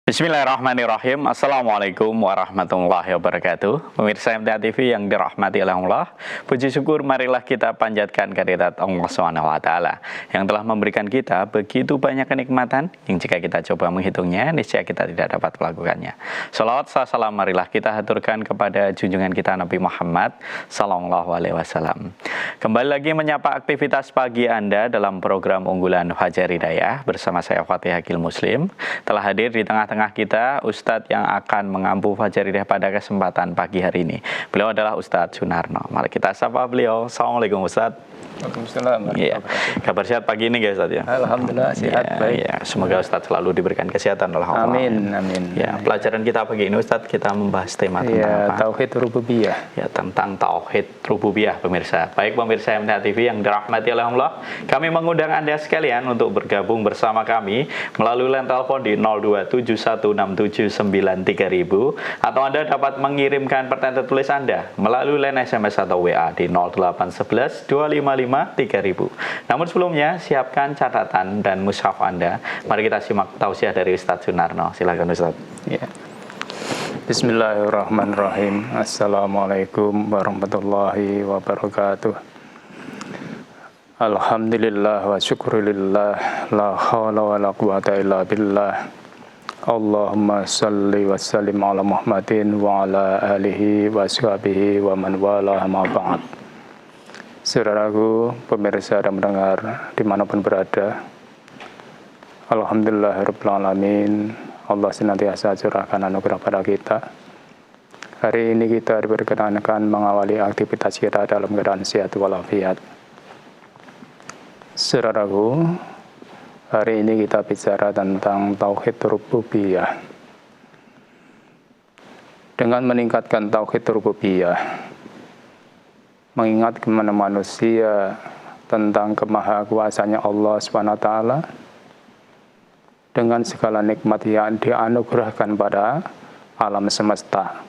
Bismillahirrahmanirrahim. Assalamualaikum warahmatullahi wabarakatuh. Pemirsa MTA TV yang dirahmati oleh Allah, puji syukur marilah kita panjatkan kehadirat Allah SWT yang telah memberikan kita begitu banyak kenikmatan yang jika kita coba menghitungnya, niscaya kita tidak dapat melakukannya. Salawat salam marilah kita haturkan kepada junjungan kita Nabi Muhammad SAW. Kembali lagi menyapa aktivitas pagi Anda dalam program unggulan Fajar Hidayah bersama saya Fatih Hakil Muslim. Telah hadir di tengah-tengah kita Ustadz yang akan mengampu Fajar Hidayah pada kesempatan pagi hari ini. Beliau adalah Ustadz Sunarno. Mari kita sapa beliau. Assalamualaikum Ustadz. Waalaikumsalam. Ya. Kabar sehat pagi ini guys Ustadz ya? Alhamdulillah sehat, baik. Ya. Semoga Ustadz selalu diberikan kesehatan oleh Allah. Amin, amin. Ya, pelajaran kita pagi ini Ustadz, kita membahas tema tentang apa? Tauhid rububiyah. Ya, tentang tauhid rububiyah pemirsa. Baik pemirsa MTA TV yang dirahmati oleh Allah, kami mengundang Anda sekalian untuk bergabung bersama kami melalui line telepon di 02716793000 atau Anda dapat mengirimkan pertanyaan tertulis Anda melalui line SMS atau WA di 08112553000. Namun sebelumnya siapkan catatan dan mushaf Anda. Mari kita simak tausiah dari Ustadz Sunarno. Silakan Ustadz. Ya. Bismillahirrahmanirrahim. Assalamualaikum warahmatullahi wabarakatuh. Alhamdulillah wa syukurillah, la hawla wa la quwata illa billah. Allahumma salli wa sallim ala Muhammadin wa ala alihi wa sahbihi wa man wala ma ba'd. Saudaraku, pemirsa dan mendengar dimanapun berada, Alhamdulillahirabbil alamin, Allah senantiasa curahkan anugerah pada kita. Hari ini kita diperkenankan mengawali aktivitas kita dalam keadaan sehat walafiat. Saudaraku, hari ini kita bicara tentang tauhid rububiyah. Dengan meningkatkan tauhid rububiyah, mengingat kepada manusia tentang kemahakuasaannya Allah SWT dengan segala nikmat yang dianugerahkan pada alam semesta,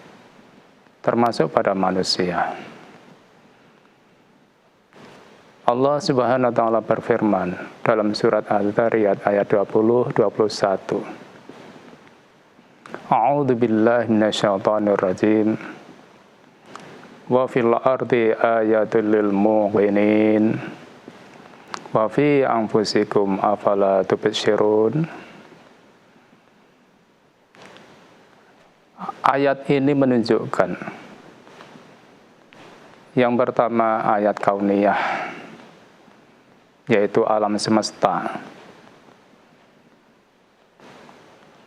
termasuk pada manusia. Allah Subhanahu wa taala berfirman dalam surat Al-Dzariyat ayat 20-21. A'udzu billahi minasyaitonir rajim. Wa fil ardi ayatul lil muqinin wa fi anfusikum afala tubsirun. Ayat ini menunjukkan yang pertama ayat kauniyah, yaitu alam semesta,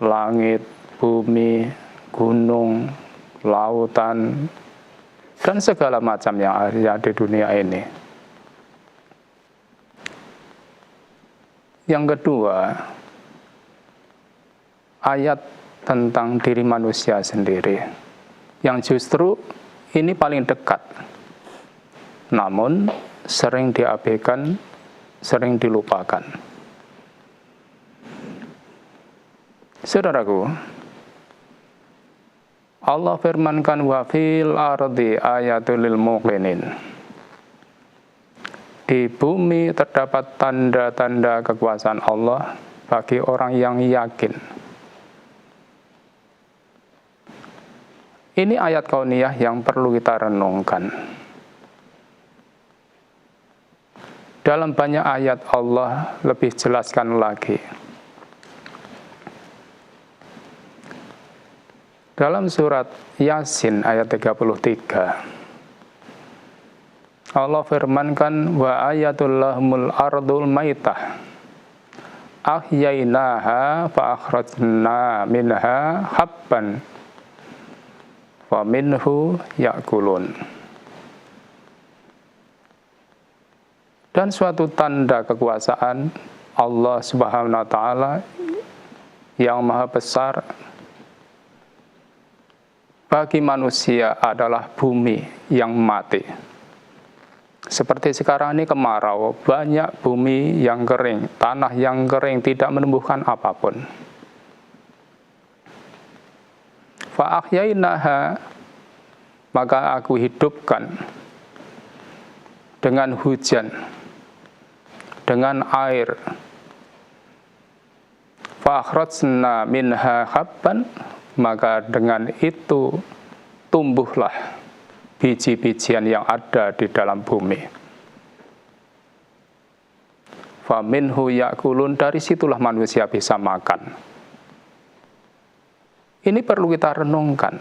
langit, bumi, gunung, lautan, dan segala macam yang ada di dunia ini. Yang kedua, ayat tentang diri manusia sendiri, yang justru ini paling dekat, namun sering diabaikan, sering dilupakan. Saudaraku, Allah firmankan wa fil ardi ayatul lil muqinin. Di bumi terdapat tanda-tanda kekuasaan Allah bagi orang yang yakin. Ini ayat kauniyah yang perlu kita renungkan. Dalam banyak ayat Allah lebih jelaskan lagi. Dalam surat Yasin ayat 33, Allah firmankan wa ayatul lahumul ardul maitah ahyainaha fa akhrajna minha habban wa minhu yakulun. Dan suatu tanda kekuasaan Allah Subhanahu wa taala yang maha besar bagi manusia adalah bumi yang mati. Seperti sekarang ini kemarau, banyak bumi yang kering, tanah yang kering, tidak menumbuhkan apapun. Fa ahyainaha, maka aku hidupkan dengan hujan, dengan air, fa akhrajna minha habban, maka dengan itu tumbuhlah biji-bijian yang ada di dalam bumi. Fa minhu yakulun, dari situlah manusia bisa makan. Ini perlu kita renungkan.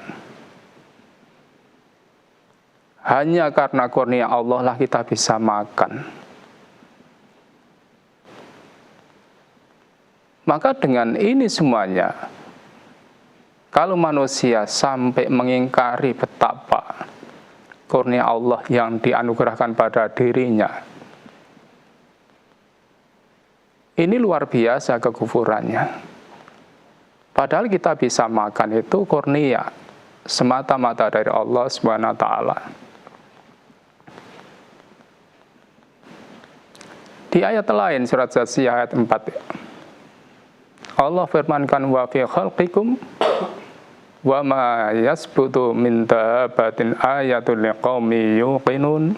Hanya karena kurnia Allah lah kita bisa makan. Maka dengan ini semuanya, kalau manusia sampai mengingkari betapa kurnia Allah yang dianugerahkan pada dirinya, ini luar biasa kekufurannya. Padahal kita bisa makan itu kurnia semata-mata dari Allah Subhanahu wa taala. Di ayat lain surat Jasiyah ayat 4, Allah firmankan, wa fi khalqikum wa ma yasbutu min dabbatin ayatul liqaumi yuqinun.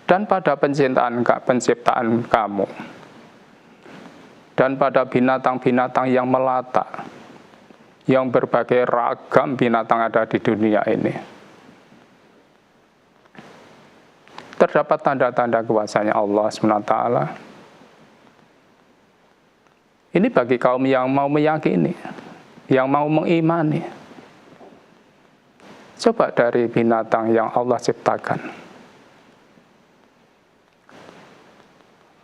Dan pada penciptaan kamu, dan pada binatang-binatang yang melata, yang berbagai ragam binatang ada di dunia ini, terdapat tanda-tanda kuasanya Allah SWT. Ini bagi kaum yang mau meyakini, yang mau mengimani. Coba dari binatang yang Allah ciptakan.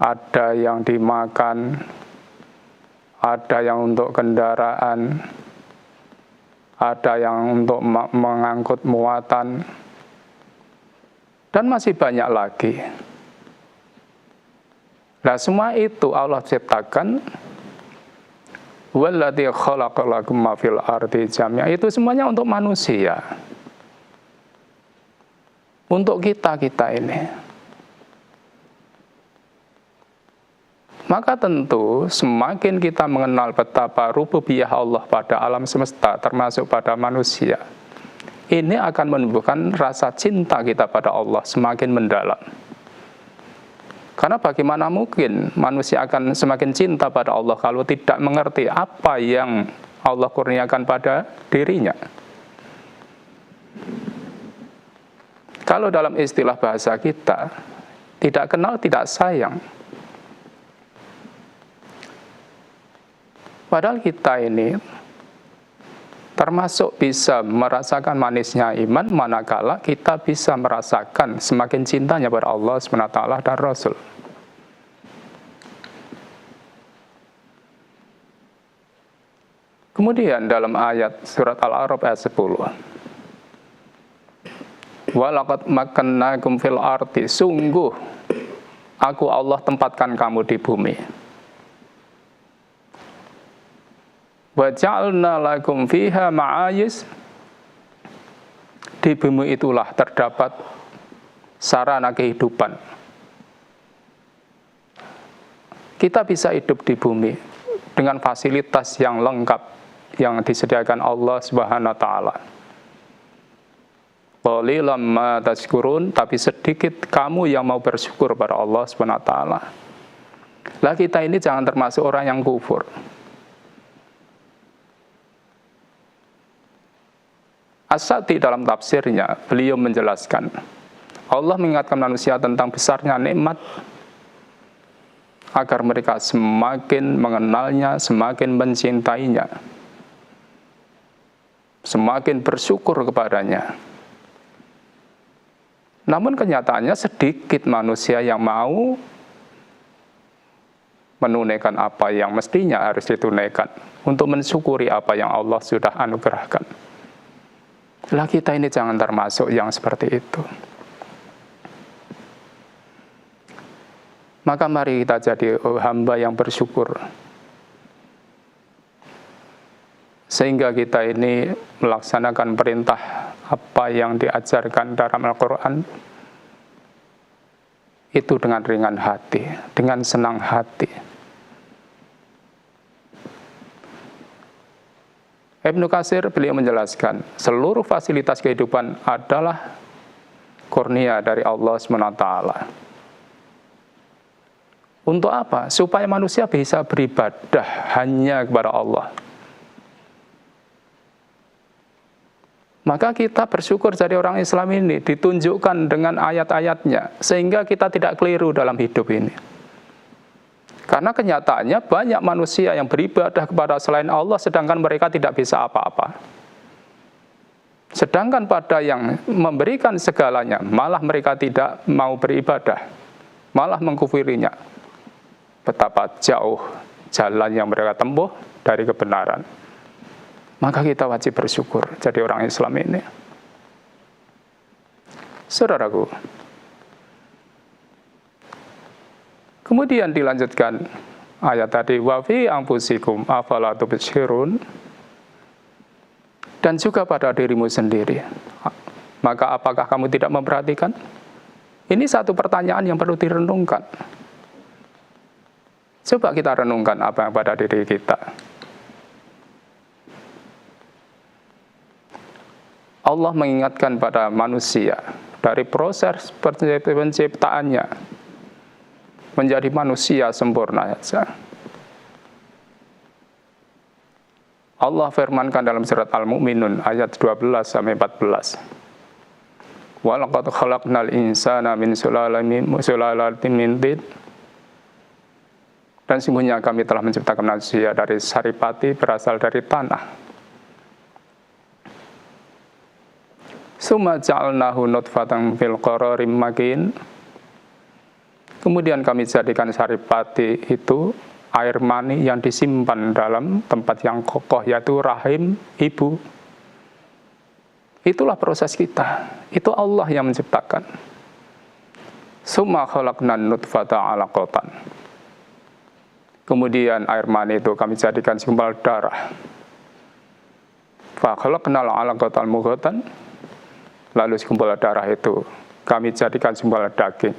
Ada yang dimakan, ada yang untuk kendaraan, ada yang untuk mengangkut muatan, dan masih banyak lagi. Nah, semua itu Allah ciptakan. Walladzi khalaqa lakum ma fil ardi jami'a, itu semuanya untuk manusia, untuk kita ini. Maka tentu semakin kita mengenal betapa rububiyah Allah pada alam semesta, termasuk pada manusia, ini akan menumbuhkan rasa cinta kita pada Allah semakin mendalam. Karena bagaimana mungkin manusia akan semakin cinta pada Allah kalau tidak mengerti apa yang Allah kurniakan pada dirinya. Kalau dalam istilah bahasa kita, tidak kenal tidak sayang. Padahal kita ini termasuk bisa merasakan manisnya iman manakala kita bisa merasakan semakin cintanya pada Allah SWT dan Rasul. Kemudian dalam ayat surat Al-A'raf ayat 10, walaqad makkannakum fil ardi, sungguh aku Allah tempatkan kamu di bumi. Wa ja'alna lakum fiha ma'ayis, di bumi itulah terdapat sarana kehidupan. Kita bisa hidup di bumi dengan fasilitas yang lengkap yang disediakan Allah Subhanahu wa taala. Qalilan ma tashkurun, tapi sedikit kamu yang mau bersyukur pada Allah Subhanahu wa taala. Lah kita ini jangan termasuk orang yang kufur. As-Sa'di dalam tafsirnya, beliau menjelaskan, Allah mengingatkan manusia tentang besarnya nikmat agar mereka semakin mengenalnya, semakin mencintainya, semakin bersyukur kepadanya. Namun kenyataannya sedikit manusia yang mau menunaikan apa yang mestinya harus ditunaikan untuk mensyukuri apa yang Allah sudah anugerahkan. Lah kita ini jangan termasuk yang seperti itu. Maka mari kita jadi hamba yang bersyukur, sehingga kita ini melaksanakan perintah apa yang diajarkan dalam Al-Quran itu dengan ringan hati, dengan senang hati. Ibnu Katsir beliau menjelaskan, seluruh fasilitas kehidupan adalah kurnia dari Allah SWT Untuk apa? Supaya manusia bisa beribadah hanya kepada Allah. Maka kita bersyukur jadi orang Islam ini ditunjukkan dengan ayat-ayatnya, sehingga kita tidak keliru dalam hidup ini. Karena kenyataannya banyak manusia yang beribadah kepada selain Allah, sedangkan mereka tidak bisa apa-apa. Sedangkan pada yang memberikan segalanya, malah mereka tidak mau beribadah, malah mengkufirinya. Betapa jauh jalan yang mereka tempuh dari kebenaran. Maka kita wajib bersyukur jadi orang Islam ini. Saudaraku, kemudian dilanjutkan ayat tadi, wa fi anfusikum afala tubsirun, dan juga pada dirimu sendiri. Maka apakah kamu tidak memperhatikan? Ini satu pertanyaan yang perlu direnungkan. Coba kita renungkan apa yang pada diri kita. Allah mengingatkan pada manusia dari proses penciptaannya menjadi manusia sempurna saja. Allah firmankan dalam surat Al-Mu'minun ayat 12-14. Wa laqad khalaqnal insana min sulalatin min tin. Dan sungguhnya kami telah menciptakan manusia dari saripati berasal dari tanah. Summa ja'alnahu nutfatan fil qararim makin. Kemudian kami jadikan saripati itu air mani yang disimpan dalam tempat yang kokoh, yaitu rahim ibu. Itulah proses kita. Itu Allah yang menciptakan. Summa khalaqnan nutfata 'alaqatan. Kemudian air mani itu kami jadikan segumpal darah. Fa khalaqnal 'alaqatal mughatan. Lalu segumpal darah itu kami jadikan segumpal daging.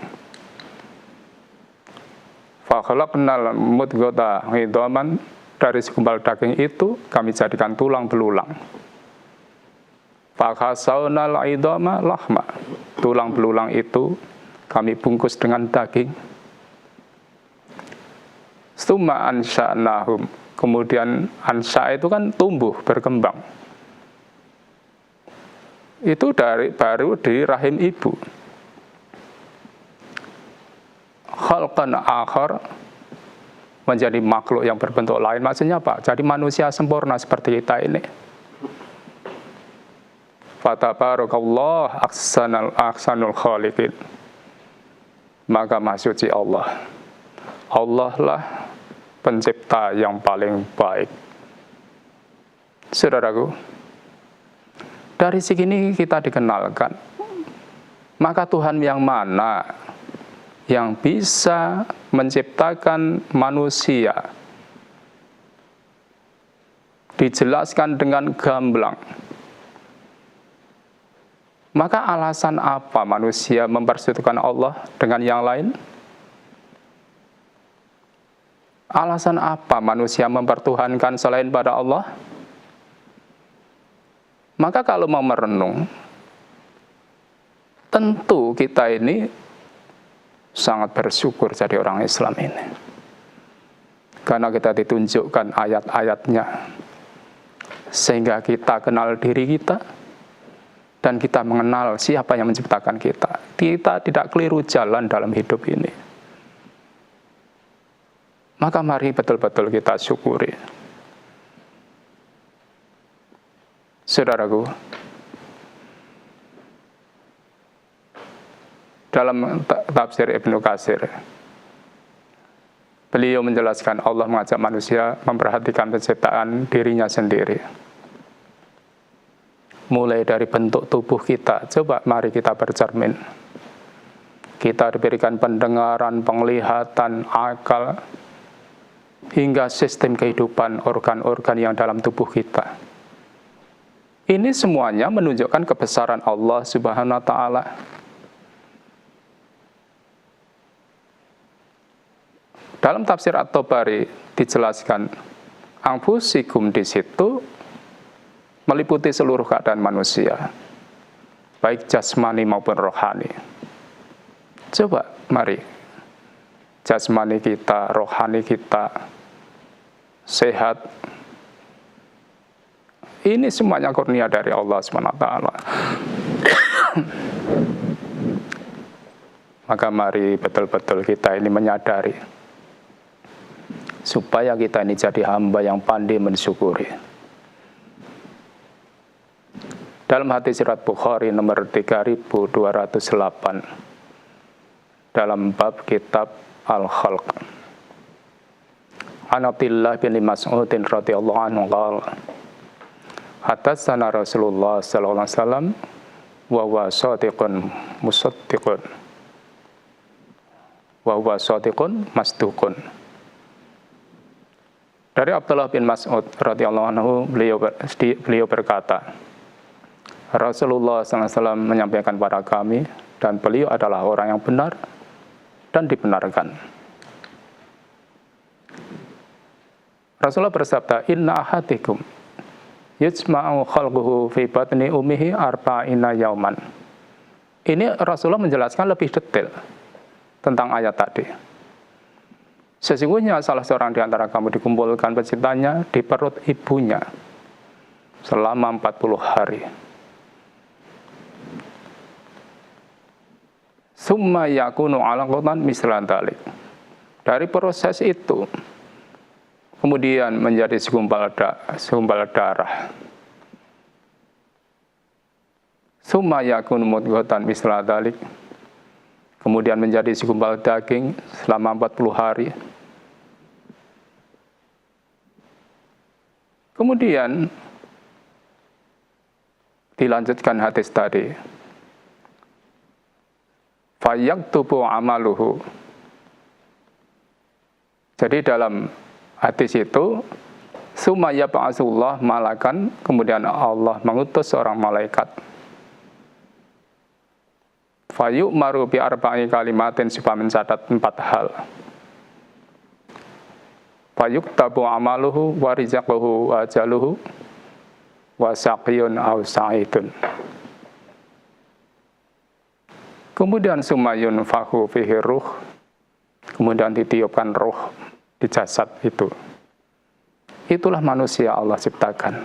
Fa khalaqnal mudghata 'idhaman. Dari segumpal daging itu kami jadikan tulang belulang. Fa khasawnal 'idhama lahma. Tulang belulang itu kami bungkus dengan daging. Tsumma ansha'nahum. Kemudian ansha itu kan tumbuh, berkembang. Itu baru di rahim ibu. Khalqan akhar, menjadi makhluk yang berbentuk lain. Maksudnya apa? Jadi manusia sempurna seperti kita ini. Fatabarakallah ahsanul khaliqin. Maka maha suci Allah. Allah lah pencipta yang paling baik. Saudaraku, dari sini kita dikenalkan, maka Tuhan yang mana yang bisa menciptakan manusia dijelaskan dengan gamblang. Maka alasan apa manusia mempersekutukan Allah dengan yang lain? Alasan apa manusia mempertuhankan selain pada Allah? Maka kalau mau merenung, tentu kita ini sangat bersyukur jadi orang Islam ini. Karena kita ditunjukkan ayat-ayatnya, sehingga kita kenal diri kita, dan kita mengenal siapa yang menciptakan kita. Kita tidak keliru jalan dalam hidup ini. Maka mari betul-betul kita syukuri. Saudaraku, dalam tafsir Ibnu Katsir, beliau menjelaskan Allah mengajak manusia memperhatikan penciptaan dirinya sendiri. Mulai dari bentuk tubuh kita, coba mari kita bercermin. Kita diberikan pendengaran, penglihatan, akal, hingga sistem kehidupan organ-organ yang dalam tubuh kita. Ini semuanya menunjukkan kebesaran Allah Subhanahu wa Ta'ala. Dalam tafsir At-Tabari dijelaskan, anfusikum di situ meliputi seluruh keadaan manusia, baik jasmani maupun rohani. Coba mari jasmani kita, rohani kita sehat. Ini semuanya kurnia dari Allah SWT. Maka mari betul-betul kita ini menyadari, supaya kita ini jadi hamba yang pandai mensyukuri. Dalam hadis riwayat Bukhari nomor 3208, dalam bab kitab Al-Khalq, an Abdillah bin Mas'udin radhiyallahu anhu qala, hadatsana Rasulullah sallallahu alaihi wasallam wa huwa shadiqun musaddiqun wa huwa shadiqun masduqun. Dari Abdullah bin Mas'ud radhiyallahu anhu, beliau berkata, Rasulullah SAW menyampaikan pada kami, dan beliau adalah orang yang benar dan dibenarkan. Rasulullah bersabda, inna ahadikum yujma'u khalquhu fi batni ummihi arba'ina yauman. Ini Rasulullah menjelaskan lebih detail tentang ayat tadi. Sesungguhnya salah seorang di antara kamu dikumpulkan penciptanya di perut ibunya selama 40 hari. Summa yakunu alaqatan mislan dzalik. Dari proses itu kemudian menjadi segumpal darah. Summa yakunu mudghatan mislan dzalik. Kemudian menjadi segumpal daging selama 40 hari. Kemudian dilanjutkan hadis tadi. Fayaktubu amaluhu. Jadi dalam hadis itu, sumaya ba'asullah malakan, kemudian Allah mengutus seorang malaikat. Fayu'maru bi arba'i kalimatin, supaya mencatat 4 hal. Fayuktabu amaluhu wa rizquhu wa ajaluhu wa saqiyun aw sa'idun. Kemudian sumayun fahu fihi ruh, kemudian ditiupkan ruh di jasad itu. Itulah manusia Allah ciptakan.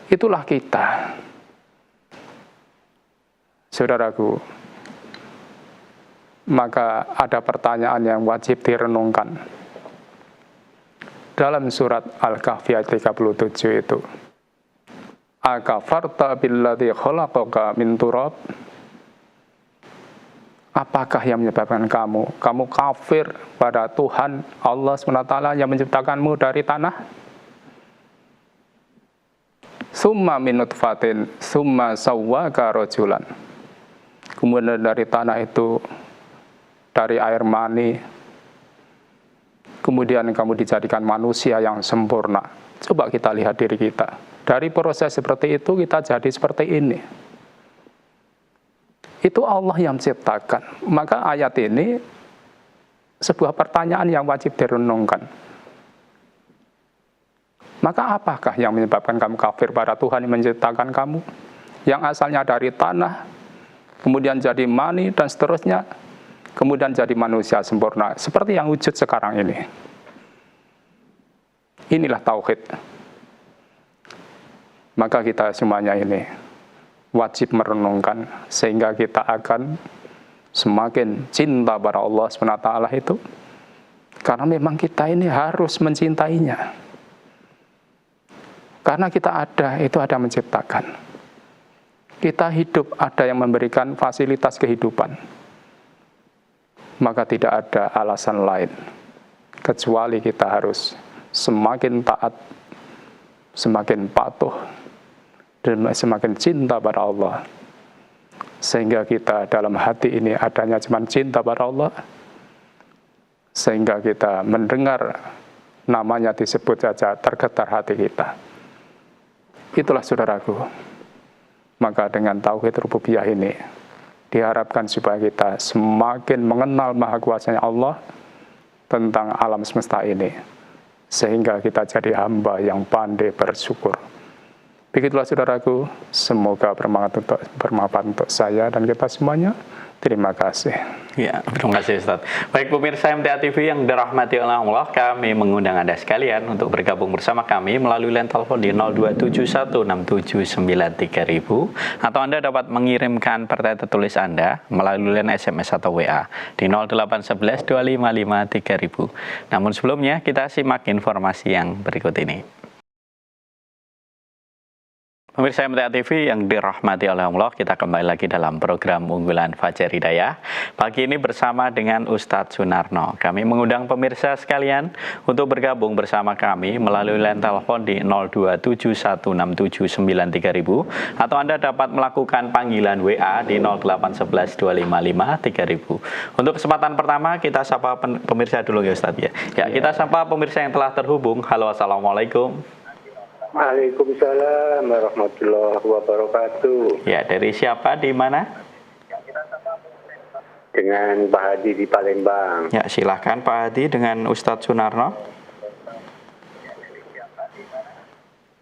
Itulah kita. Saudaraku, maka ada pertanyaan yang wajib direnungkan. Dalam surat Al-Kahfi ayat 37 itu, akafarta billadzi khalaqaka min turab. Apakah yang menyebabkan kamu kafir pada Tuhan Allah SWT yang menciptakanmu dari tanah? Summa min nutfatin, summa sawwaka rajulan. Kemudian dari tanah itu, dari air mani, kemudian kamu dijadikan manusia yang sempurna. Coba kita lihat diri kita. Dari proses seperti itu kita jadi seperti ini. Itu Allah yang menciptakan. Maka ayat ini sebuah pertanyaan yang wajib direnungkan. Maka apakah yang menyebabkan kamu kafir pada Tuhan yang menciptakan kamu? Yang asalnya dari tanah, kemudian jadi mani, dan seterusnya, kemudian jadi manusia sempurna. Seperti yang wujud sekarang ini. Inilah tauhid. Maka kita semuanya ini wajib merenungkan, sehingga kita akan semakin cinta pada Allah SWT itu. Karena memang kita ini harus mencintainya. Karena kita ada, itu ada menciptakan. Kita hidup, ada yang memberikan fasilitas kehidupan. Maka tidak ada alasan lain, kecuali kita harus semakin taat, semakin patuh, dan semakin cinta pada Allah. Sehingga kita dalam hati ini adanya cuma cinta pada Allah. Sehingga kita mendengar namanya disebut saja tergetar hati kita. Itulah saudaraku. Maka dengan tauhid rububiyah ini diharapkan supaya kita semakin mengenal maha kuasanya Allah tentang alam semesta ini. Sehingga kita jadi hamba yang pandai bersyukur. Begitulah saudaraku, semoga bermanfaat untuk saya dan kita semuanya. Terima kasih. Ya, terima kasih Ustaz. Baik pemirsa MTA TV yang dirahmati oleh Allah, kami mengundang Anda sekalian untuk bergabung bersama kami melalui line telepon di 02716793000 atau Anda dapat mengirimkan pertanyaan tertulis Anda melalui line SMS atau WA di 08112553000. Namun sebelumnya kita simak informasi yang berikut ini. Pemirsa MTA TV yang dirahmati oleh Allah, kita kembali lagi dalam program unggulan Fajar Hidayah. Pagi ini bersama dengan Ustadz Sunarno. Kami mengundang pemirsa sekalian untuk bergabung bersama kami melalui line telepon di 02716793000 atau Anda dapat melakukan panggilan WA di 08112553000. Untuk kesempatan pertama kita sapa pemirsa dulu ya Ustadz ya. Ya, kita sapa pemirsa yang telah terhubung. Halo, assalamualaikum. Waalaikumsalam warahmatullahi wabarakatuh. Ya, dari siapa, di mana? Dengan Pak Hadi di Palembang. Ya, silahkan Pak Hadi dengan Ustadz Sunarno.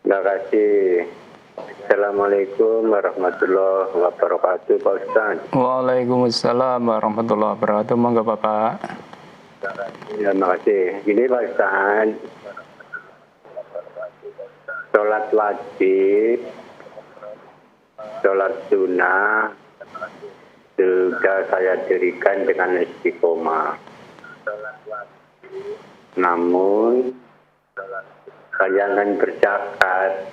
Terima kasih. Assalamualaikum warahmatullahi wabarakatuh, Pak Ustadz. Waalaikumsalam warahmatullahi wabarakatuh. Monggo Bapak. Terima kasih. Gini Pak Ustadz, sholat wajib, sholat sunnah juga saya dirikan dengan istiqomah. Namun saya akan berzakat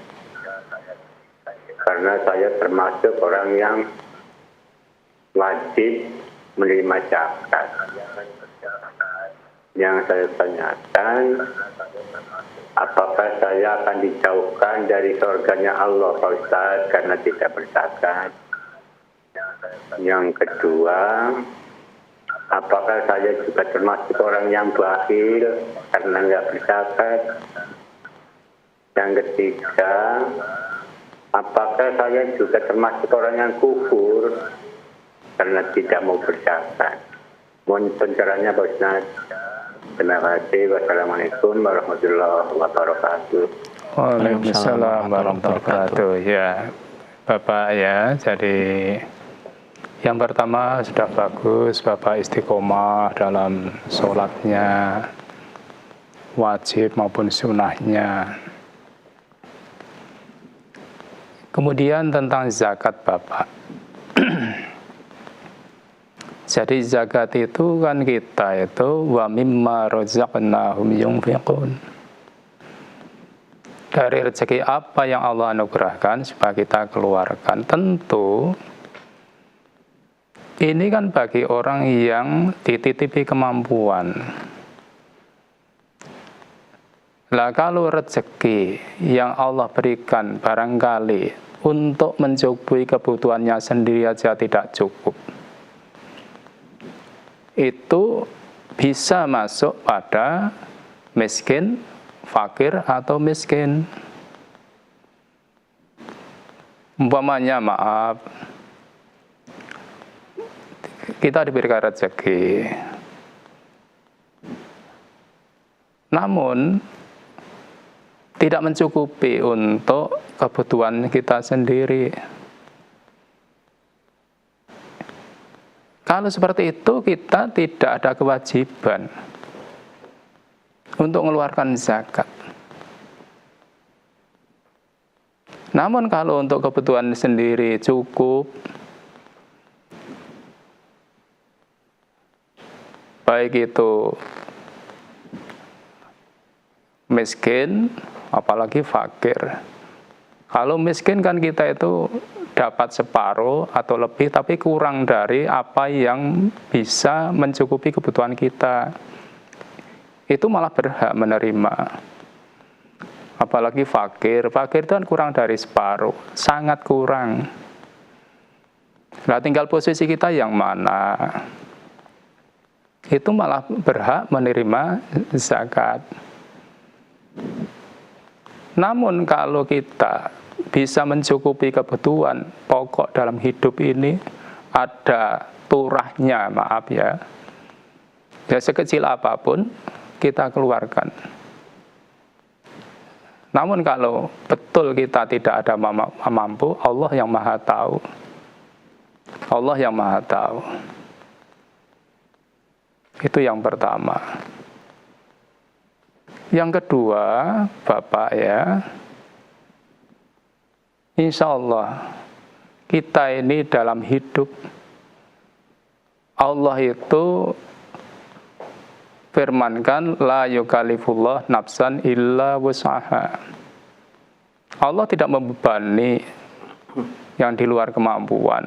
karena saya termasuk orang yang wajib menerima zakat. Yang saya tanyakan, apakah saya akan dijauhkan dari surganya Allah, Pak Ustadz, karena tidak berzakat? Yang kedua, apakah saya juga termasuk orang yang bakhil karena nggak berzakat? Yang ketiga, apakah saya juga termasuk orang yang kufur karena tidak mau berzakat? Mohon pencerahannya, Pak Ustadz. Terima kasih. Wassalamualaikum warahmatullahi wabarakatuh. Waalaikumsalam warahmatullahi wabarakatuh. Ya, Bapak ya, jadi yang pertama sudah bagus Bapak istiqomah dalam sholatnya, wajib maupun sunnahnya. Kemudian tentang zakat Bapak. Jadi zakat itu kan kita itu wa mimma razaqnahum yunfiqun. Dari rezeki apa yang Allah anugerahkan supaya kita keluarkan. Tentu ini kan bagi orang yang dititipi kemampuan. Lah kalau rezeki yang Allah berikan barangkali untuk mencukupi kebutuhannya sendiri aja tidak cukup, itu bisa masuk pada miskin, fakir atau miskin. Umpamanya maaf, kita diberikan rezeki, namun tidak mencukupi untuk kebutuhan kita sendiri. Kalau seperti itu kita tidak ada kewajiban untuk mengeluarkan zakat. Namun kalau untuk kebutuhan sendiri cukup, baik itu miskin, apalagi fakir. Kalau miskin kan kita itu dapat separuh atau lebih, tapi kurang dari apa yang bisa mencukupi kebutuhan kita. Itu malah berhak menerima. Apalagi fakir itu kan kurang dari separuh, sangat kurang. Nah, tinggal posisi kita yang mana. Itu malah berhak menerima zakat. Namun kalau kita bisa mencukupi kebutuhan pokok dalam hidup ini, ada turahnya, maaf ya, sekecil apapun kita keluarkan. Namun kalau betul kita tidak ada mampu, Allah yang maha tahu. Allah yang Maha Tahu. Itu yang pertama. Yang kedua, Bapak ya, insya Allah kita ini dalam hidup, Allah itu firmankan, la yukallifullah nafsan illa wus'aha. Allah tidak membebani yang di luar kemampuan.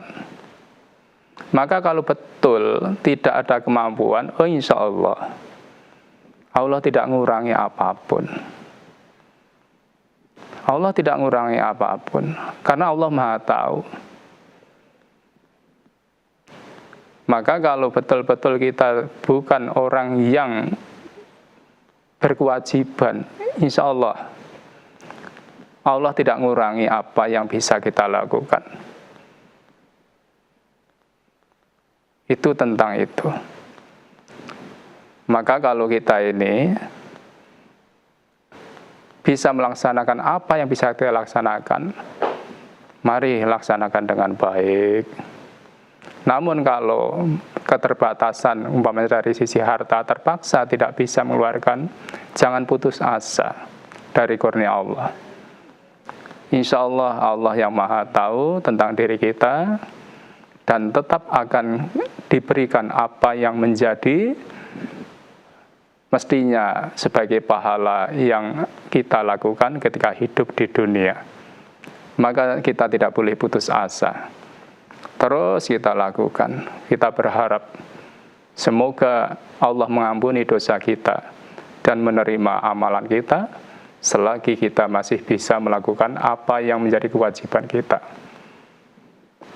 Maka kalau betul tidak ada kemampuan, oh insya Allah tidak ngurangi apapun. Allah tidak ngurangi apapun, karena Allah Maha Tahu. Maka kalau betul-betul kita bukan orang yang berkewajiban, insya Allah tidak ngurangi apa yang bisa kita lakukan. Itu tentang itu. Maka kalau kita ini bisa melaksanakan apa yang bisa kita laksanakan, mari laksanakan dengan baik. Namun kalau keterbatasan umpamanya dari sisi harta terpaksa tidak bisa mengeluarkan, jangan putus asa dari kurnia Allah. Insya Allah Allah yang Maha Tahu tentang diri kita, dan tetap akan diberikan apa yang menjadi mestinya sebagai pahala yang kita lakukan ketika hidup di dunia. Maka kita tidak boleh putus asa. Terus kita lakukan. Kita berharap semoga Allah mengampuni dosa kita dan menerima amalan kita selagi kita masih bisa melakukan apa yang menjadi kewajiban kita.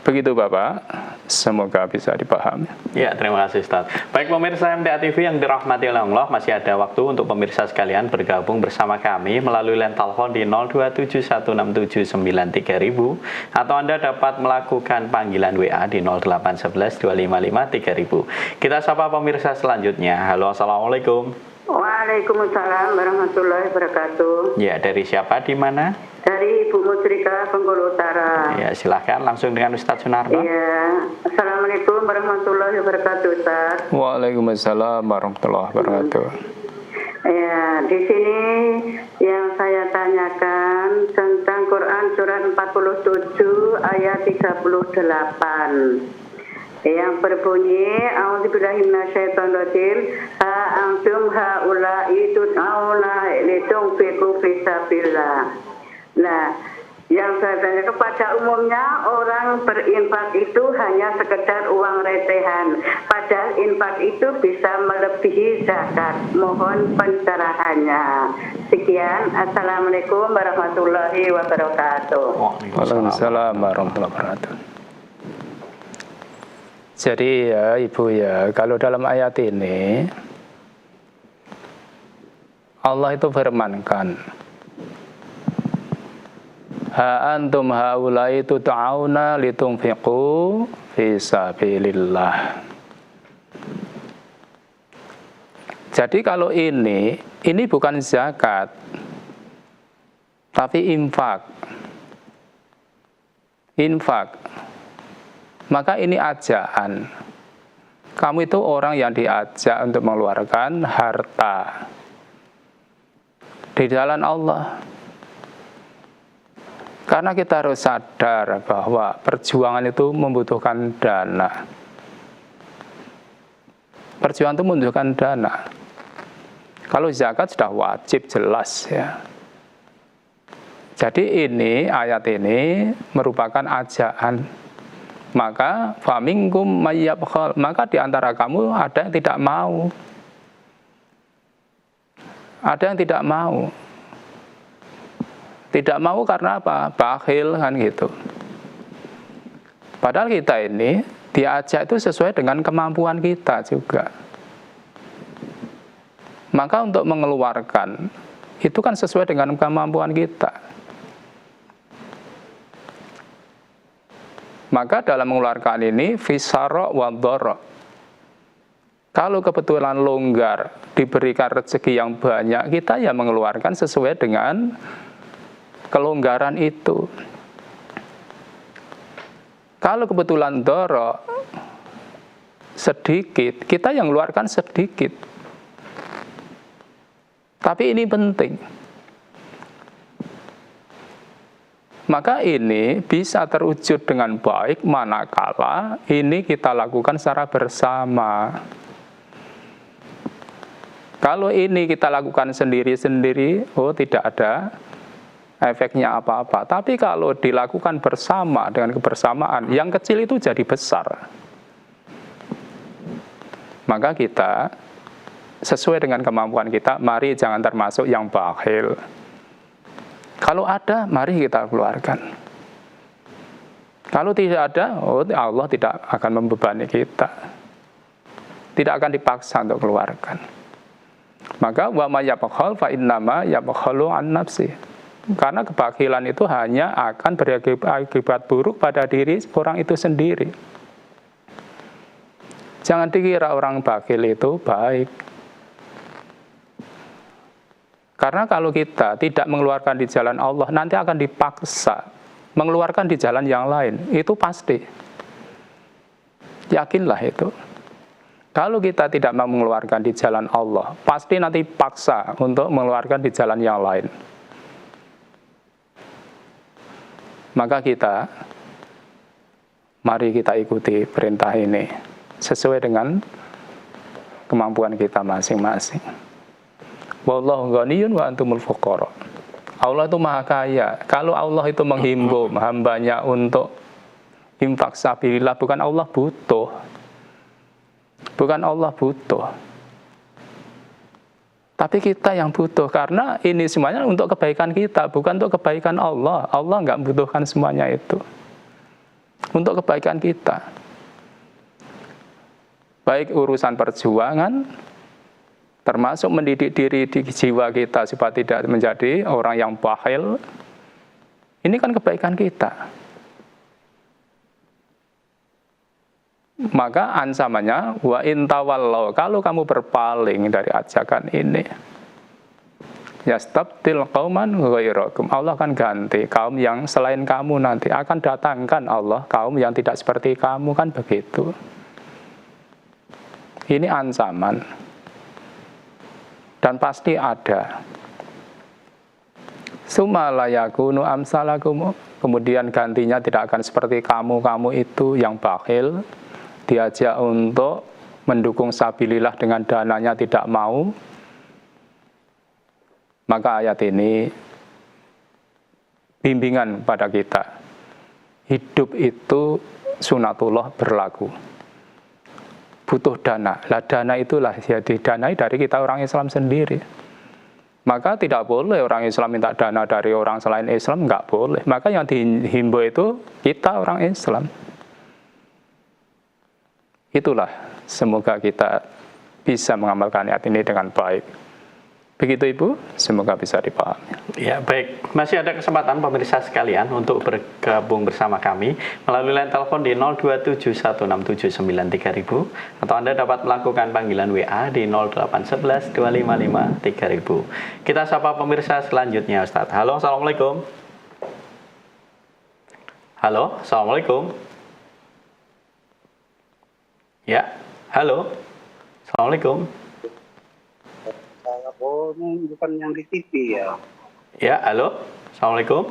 Begitu Bapak, semoga bisa dipahami. Ya, terima kasih Ustaz. Baik pemirsa MTA TV yang dirahmati oleh Allah, masih ada waktu untuk pemirsa sekalian bergabung bersama kami melalui line telepon di 02716793000 atau Anda dapat melakukan panggilan WA di 08112553000. Kita sapa pemirsa selanjutnya. Halo, Assalamualaikum. Waalaikumsalam warahmatullahi wabarakatuh. Ya, dari siapa, di mana? Dari Ibu Musrika, Bengkulu Utara. Ya, silahkan langsung dengan Ustadz Sunarno. Iya, Assalamualaikum warahmatullahi wabarakatuh, Ustaz. Waalaikumsalam warahmatullahi wabarakatuh. Ya, di sini yang saya tanyakan tentang Quran surat 47 ayat 38. Yang berbunyi, A'udzubillahi minasyaitonirrajim, ha antum haula'i tud'auna litunfiqu fisabilillah. Nah, yang saya tanya, pada umumnya orang berinfak itu hanya sekedar uang recehan, padahal infak itu bisa melebihi zakat. Mohon pencerahannya. Sekian, Assalamualaikum warahmatullahi wabarakatuh. Waalaikumsalam warahmatullahi wabarakatuh. Jadi ya Ibu ya, kalau dalam ayat ini Allah itu firmankan, ha antum haulai tut'auna litunfiqu fi sabilillah. Jadi kalau ini bukan zakat, tapi infak. Maka ini ajaan. Kamu itu orang yang diajak untuk mengeluarkan harta di jalan Allah. Karena kita harus sadar bahwa perjuangan itu membutuhkan dana. Perjuangan itu membutuhkan dana. Kalau zakat sudah wajib, jelas ya. Jadi ini, ayat ini merupakan ajaan. Maka faminkum mayyabkhal, maka di antara kamu ada yang tidak mau. Ada yang tidak mau. Tidak mau karena apa? Bakhil kan gitu. Padahal kita ini diajak itu sesuai dengan kemampuan kita juga. Maka untuk mengeluarkan itu kan sesuai dengan kemampuan kita. Maka dalam mengeluarkan ini fisara wa dharra. Kalau kebetulan longgar, diberikan rezeki yang banyak, kita ya mengeluarkan sesuai dengan kelonggaran itu. Kalau kebetulan dorok sedikit, kita yang mengeluarkan sedikit. Tapi ini penting. Maka ini bisa terwujud dengan baik manakala ini kita lakukan secara bersama. Kalau ini kita lakukan sendiri-sendiri, tidak ada efeknya apa-apa. Tapi kalau dilakukan bersama dengan kebersamaan, yang kecil itu jadi besar. Maka kita sesuai dengan kemampuan kita, mari jangan termasuk yang bakhil. Kalau ada, mari kita keluarkan. Kalau tidak ada, Allah tidak akan membebani kita. Tidak akan dipaksa untuk keluarkan. Maka wa may yabkhal fa innama yabkhalu an nafsi. Karena kebakhilan itu hanya akan berakibat buruk pada diri orang itu sendiri. Jangan dikira orang bakhil itu baik. Karena kalau kita tidak mengeluarkan di jalan Allah, nanti akan dipaksa mengeluarkan di jalan yang lain. Itu pasti. Yakinlah itu. Kalau kita tidak mau mengeluarkan di jalan Allah, pasti nanti paksa untuk mengeluarkan di jalan yang lain. Maka mari kita ikuti perintah ini sesuai dengan kemampuan kita masing-masing. Wallahu ghaniyun wa antumul fuqara. Allah itu maha kaya. Kalau Allah itu menghimbau hambanya untuk infak sabilillah, bukan Allah butuh. Bukan Allah butuh. Tapi kita yang butuh, karena ini semuanya untuk kebaikan kita, bukan untuk kebaikan Allah. Allah nggak membutuhkan semuanya itu. Untuk kebaikan kita. Baik urusan perjuangan, termasuk mendidik diri di jiwa kita supaya tidak menjadi orang yang bakhil. Ini kan kebaikan kita. Maka ancamannya wa in tawallau, kalau kamu berpaling dari ajakan ini, yastabdil qauman ghairakum, Allah akan ganti kaum yang selain kamu, nanti akan datangkan Allah kaum yang tidak seperti kamu, kan begitu. Ini ancaman. Dan pasti ada. Summa la yakunu amsalakum, kemudian gantinya tidak akan seperti kamu itu yang bakhil, diajak untuk mendukung sabilillah dengan dananya tidak mau. Maka ayat ini bimbingan pada kita. Hidup itu sunatullah berlaku. Butuh dana. Lah dana itulah ya didanai dari kita orang Islam sendiri. Maka tidak boleh orang Islam minta dana dari orang selain Islam, enggak boleh. Maka yang dihimbau itu kita orang Islam. Itulah, semoga kita bisa mengamalkan ayat ini dengan baik. Begitu Ibu, semoga bisa dipahami. Ya, baik. Masih ada kesempatan pemirsa sekalian untuk bergabung bersama kami melalui line telepon di 02716793000 atau Anda dapat melakukan panggilan WA di 08112553000. Kita sapa pemirsa selanjutnya, Ustadz. Halo, Assalamualaikum. Halo, Assalamualaikum. Ya, halo. Assalamualaikum. Ini bukan yang di TV ya. Ya, halo. Assalamualaikum.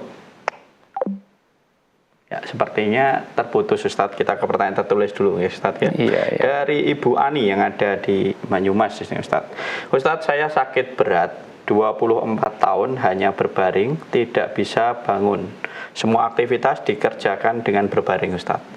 Ya, sepertinya terputus Ustadz. Kita ke pertanyaan tertulis dulu ya Ustadz ya. Iya. Dari Ibu Ani yang ada di Banyumas Ustadz. Ustadz, saya sakit berat, 24 tahun hanya berbaring, tidak bisa bangun. Semua aktivitas dikerjakan dengan berbaring Ustadz.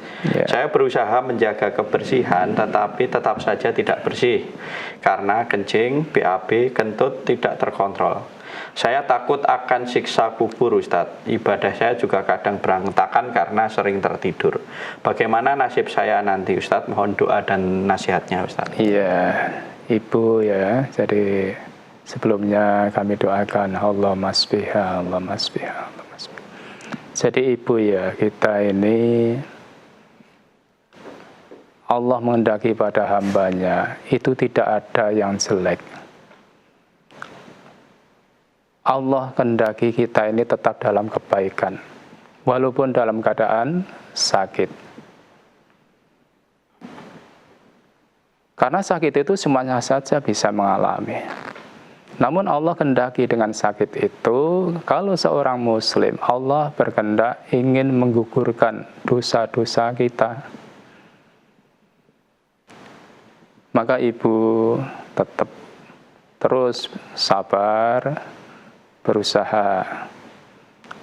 Saya berusaha menjaga kebersihan, tetapi tetap saja tidak bersih karena kencing, BAB, kentut tidak terkontrol. Saya takut akan siksa kubur Ustadz. Ibadah saya juga kadang berantakan karena sering tertidur. Bagaimana nasib saya nanti Ustadz? Mohon doa dan nasihatnya Ustadz. Iya, Ibu ya. Jadi sebelumnya kami doakan Allah masbiha, Allah masbiha, Allah masbiha. Jadi Ibu ya, kita ini Allah menghendaki pada hambanya itu tidak ada yang jelek. Allah kehendaki kita ini tetap dalam kebaikan, walaupun dalam keadaan sakit. Karena sakit itu semuanya saja bisa mengalami. Namun Allah kehendaki dengan sakit itu, kalau seorang muslim, Allah berkehendak ingin menggugurkan dosa-dosa kita. Maka ibu tetap terus sabar, berusaha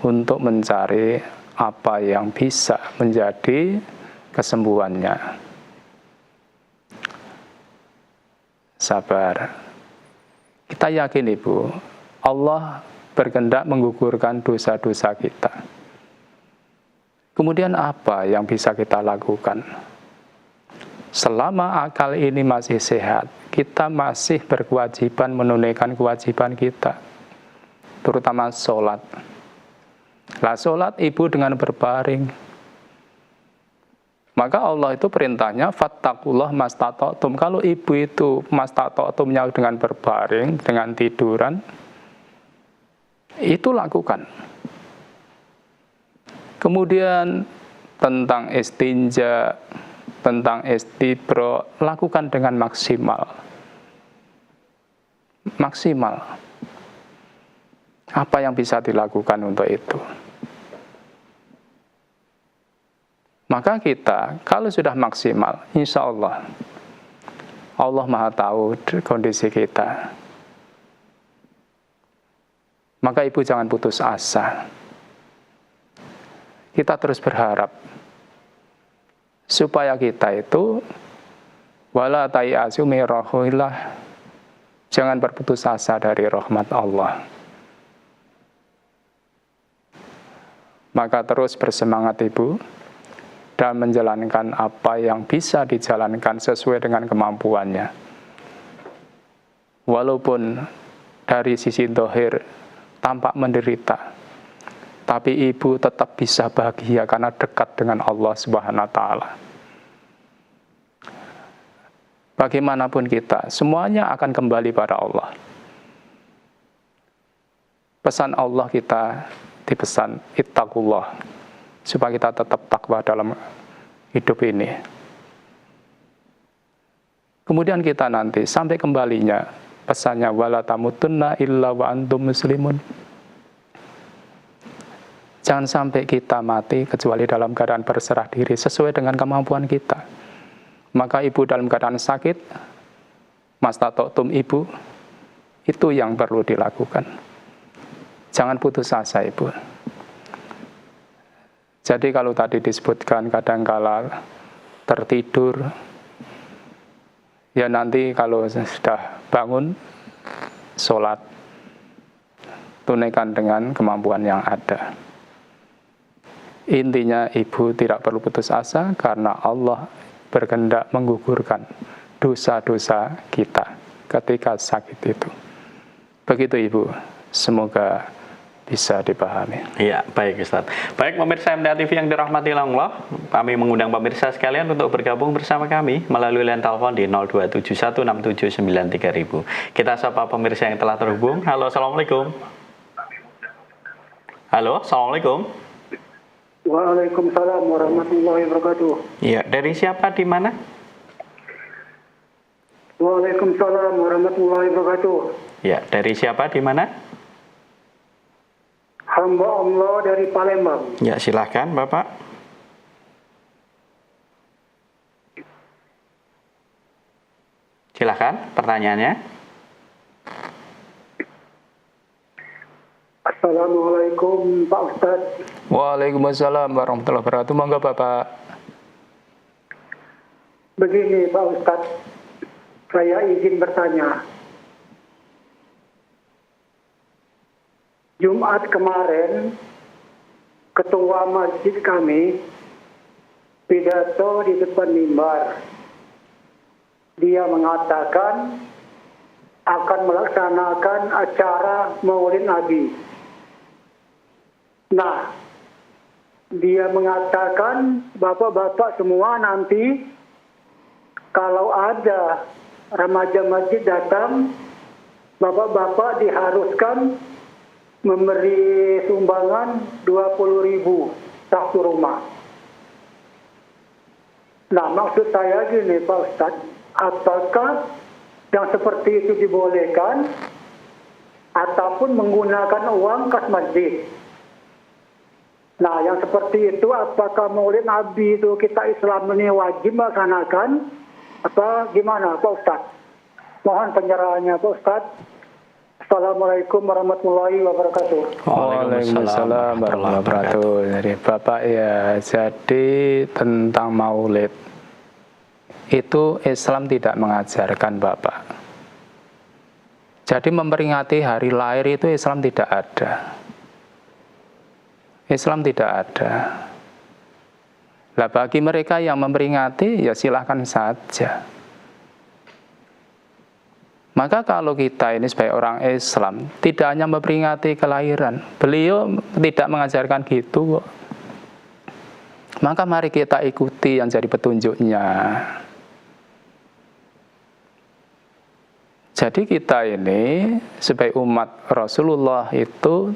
untuk mencari apa yang bisa menjadi kesembuhannya. Sabar. Kita yakin ibu, Allah berkehendak menggugurkan dosa-dosa kita. Kemudian apa yang bisa kita lakukan? Selama akal ini masih sehat, kita masih berkewajiban menunaikan kewajiban kita, terutama sholat. Lah sholat ibu dengan berbaring. Maka Allah itu perintahnya fattaqullah mastata'tum. Kalau ibu itu mastata'tumnya dengan berbaring, dengan tiduran, itu lakukan. Kemudian tentang istinja, tentang istibro, lakukan dengan maksimal. Maksimal. Apa yang bisa dilakukan untuk itu? Maka kita, kalau sudah maksimal, insya Allah, Allah Maha tahu kondisi kita. Maka ibu jangan putus asa. Kita terus berharap, supaya kita itu, wala ta'iasu min rahmatillah, jangan berputus asa dari rahmat Allah. Maka terus bersemangat ibu, dan menjalankan apa yang bisa dijalankan sesuai dengan kemampuannya. Walaupun dari sisi dohir tampak menderita, tapi ibu tetap bisa bahagia karena dekat dengan Allah Subhanahu wa Ta'ala. Bagaimanapun kita, semuanya akan kembali pada Allah. Pesan Allah kita dipesan ittaqullah, supaya kita tetap takwa dalam hidup ini. Kemudian kita nanti sampai kembalinya pesannya wala tamutunna illa wa antum muslimun. Jangan sampai kita mati kecuali dalam keadaan berserah diri sesuai dengan kemampuan kita. Maka ibu dalam keadaan sakit, mastata'tum ibu, itu yang perlu dilakukan. Jangan putus asa ibu. Jadi kalau tadi disebutkan kadangkala tertidur, ya nanti kalau sudah bangun, sholat, tunaikan dengan kemampuan yang ada. Intinya ibu tidak perlu putus asa karena Allah berkehendak menggugurkan dosa-dosa kita ketika sakit itu. Begitu ibu, semoga bisa dipahami. Iya, baik Ustaz. Baik pemirsa MTA TV yang dirahmati Allah, kami mengundang pemirsa sekalian untuk bergabung bersama kami melalui line telepon di 027716793.000. Kita sapa pemirsa yang telah terhubung. Halo, Assalamualaikum. Halo, Assalamualaikum. Waalaikumsalam warahmatullahi wabarakatuh. Iya, dari siapa di mana? Waalaikumsalam warahmatullahi wabarakatuh. Ya, dari siapa di mana? Hamba Allah dari Palembang. Ya, silahkan Bapak. Silahkan pertanyaannya. Assalamualaikum Pak Ustadz. Waalaikumsalam warahmatullahi wabarakatuh. Monggo Bapak. Begini Pak Ustadz, saya izin bertanya. Jumat kemarin, ketua masjid kami pidato di depan mimbar. Dia mengatakan akan melaksanakan acara Maulid Nabi. Nah, dia mengatakan bapak-bapak semua nanti kalau ada remaja masjid datang, bapak-bapak diharuskan memberi sumbangan 20.000 satu rumah. Nah, maksud saya gini Pak Ustadz, apakah yang seperti itu dibolehkan ataupun menggunakan uang kas masjid. Nah, yang seperti itu apakah maulid Nabi itu kita Islam ini wajib melaksanakan apa gimana Pak Ustadz? Mohon pencerahannya Pak Ustadz. Assalamualaikum warahmatullahi wabarakatuh. Waalaikumsalam warahmatullahi wabarakatuh. Jadi Bapak ya, jadi tentang maulid itu Islam tidak mengajarkan Bapak. Jadi memperingati hari lahir itu Islam tidak ada. Islam tidak ada. Lah bagi mereka yang memperingati ya silahkan saja. Maka kalau kita ini sebagai orang Islam tidak hanya memperingati kelahiran, beliau tidak mengajarkan gitu kok. Maka mari kita ikuti yang jadi petunjuknya. Jadi kita ini sebagai umat Rasulullah itu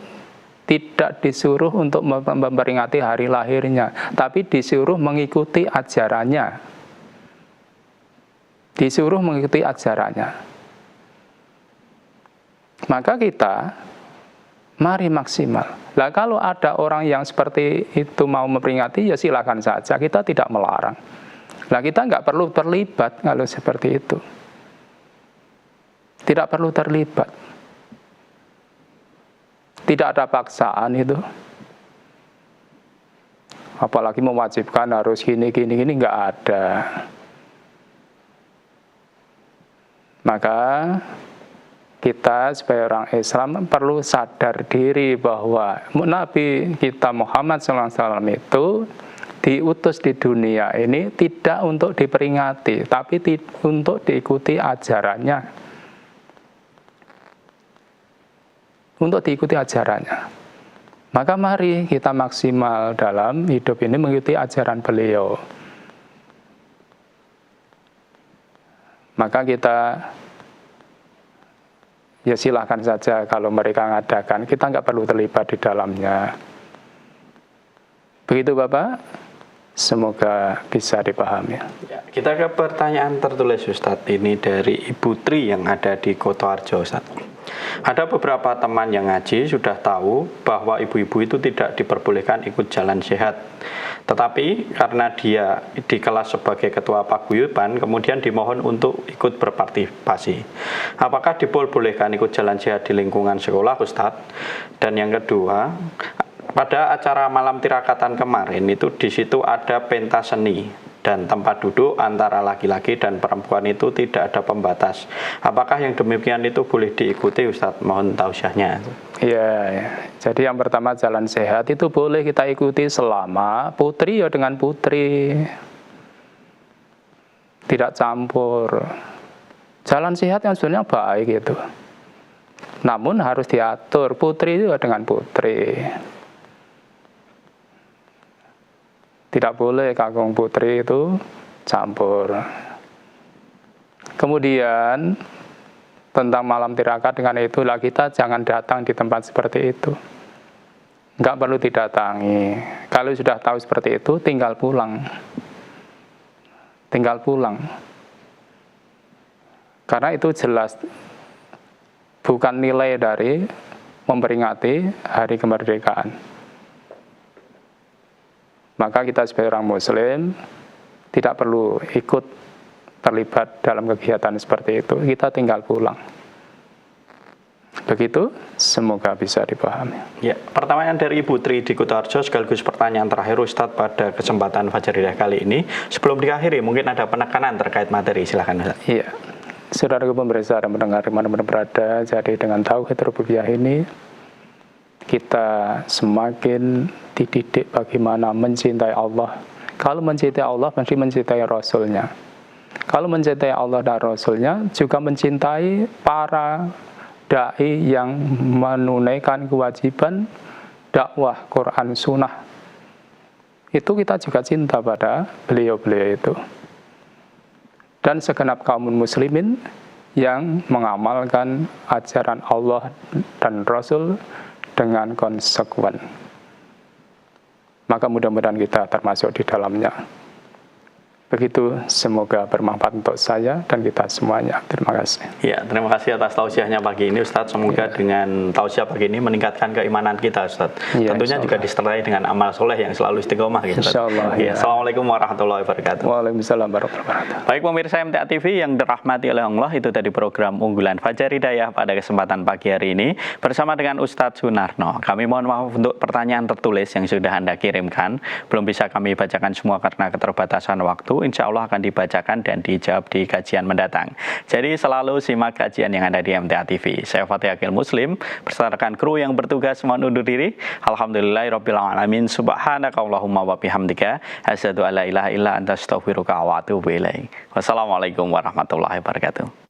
tidak disuruh untuk memperingati hari lahirnya, tapi disuruh mengikuti ajarannya. Disuruh mengikuti ajarannya. Maka kita mari maksimal. Lah kalau ada orang yang seperti itu mau memperingati, ya silakan saja. Kita tidak melarang. Lah kita nggak perlu terlibat kalau seperti itu. Tidak perlu terlibat. Tidak ada paksaan itu. Apalagi mewajibkan harus gini, nggak ada. Maka kita sebagai orang Islam perlu sadar diri bahwa Nabi kita Muhammad SAW itu diutus di dunia ini tidak untuk diperingati, tapi untuk diikuti ajarannya. Untuk diikuti ajarannya. Maka mari kita maksimal dalam hidup ini mengikuti ajaran beliau. Maka kita ya silahkan saja kalau mereka ngadakan, kita nggak perlu terlibat di dalamnya. Begitu Bapak, semoga bisa dipahami. Ya, kita ke pertanyaan tertulis Ustadz, ini dari Ibu Tri yang ada di Kotoarjo Ustadz. Ada beberapa teman yang ngaji sudah tahu bahwa ibu-ibu itu tidak diperbolehkan ikut jalan sehat. Tetapi karena dia di kelas sebagai ketua paguyuban, kemudian dimohon untuk ikut berpartisipasi. Apakah diperbolehkan ikut jalan sehat di lingkungan sekolah, Ustadz? Dan yang kedua, pada acara malam tirakatan kemarin itu di situ ada pentas seni. Dan tempat duduk antara laki-laki dan perempuan itu tidak ada pembatas. Apakah yang demikian itu boleh diikuti Ustadz? Mohon tausiahnya. Iya, ya. Jadi yang pertama jalan sehat itu boleh kita ikuti selama putri ya dengan putri. Tidak campur. Jalan sehat yang sebenarnya baik itu. Namun harus diatur, putri itu dengan putri. Tidak boleh kakung putri itu campur. Kemudian tentang malam tirakat dengan itulah kita jangan datang di tempat seperti itu. Enggak perlu didatangi. Kalau sudah tahu seperti itu tinggal pulang. Tinggal pulang. Karena itu jelas bukan nilai dari memperingati hari kemerdekaan. Maka kita sebagai orang Muslim tidak perlu ikut terlibat dalam kegiatan seperti itu. Kita tinggal pulang. Begitu, semoga bisa dipahami. Ya, pertanyaan dari Ibu Tri di Kutoarjo sekaligus pertanyaan terakhir Ustadz pada kesempatan Fajaridah kali ini. Sebelum diakhiri, mungkin ada penekanan terkait materi. Silakan Ustadz. Iya, saudaraku pemirsa dan mendengar dimana-mana berada, jadi dengan tauhid rububiyah ini, kita semakin dididik bagaimana mencintai Allah. Kalau mencintai Allah, mesti mencintai Rasul-Nya. Kalau mencintai Allah dan Rasul-Nya, juga mencintai para da'i yang menunaikan kewajiban dakwah Quran Sunnah. Itu kita juga cinta pada beliau-beliau itu. Dan segenap kaum muslimin yang mengamalkan ajaran Allah dan Rasul dengan konsekuen. Maka mudah-mudahan kita termasuk di dalamnya. Begitu, semoga bermanfaat untuk saya dan kita semuanya. Terima kasih. Ya, terima kasih atas tausiahnya pagi ini Ustadz. Semoga dengan tausiah pagi ini meningkatkan keimanan kita Ustadz. Ya, tentunya juga disertai dengan amal soleh yang selalu istiqomah gitu Ustadz. Insyaallah, ya. Assalamualaikum warahmatullahi wabarakatuh. Waalaikumsalam warahmatullahi wabarakatuh. Baik pemirsa MTA TV yang dirahmati oleh Allah, itu tadi program unggulan Fajar Hidayah pada kesempatan pagi hari ini bersama dengan Ustadz Sunarno. Kami mohon maaf untuk pertanyaan tertulis yang sudah Anda kirimkan. Belum bisa kami bacakan semua karena keterbatasan waktu. Insya Allah akan dibacakan dan dijawab di kajian mendatang. Jadi selalu simak kajian yang ada di MTA TV. Saya Fatih Akil Muslim beserta rekan kru yang bertugas mohon undur diri. Alhamdulillahirabbil alamin. Subhanakallahumma wa bihamdika asyhadu alla ilaha illa anta astaghfiruka wa atubu ilaik. Wassalamualaikum warahmatullahi wabarakatuh.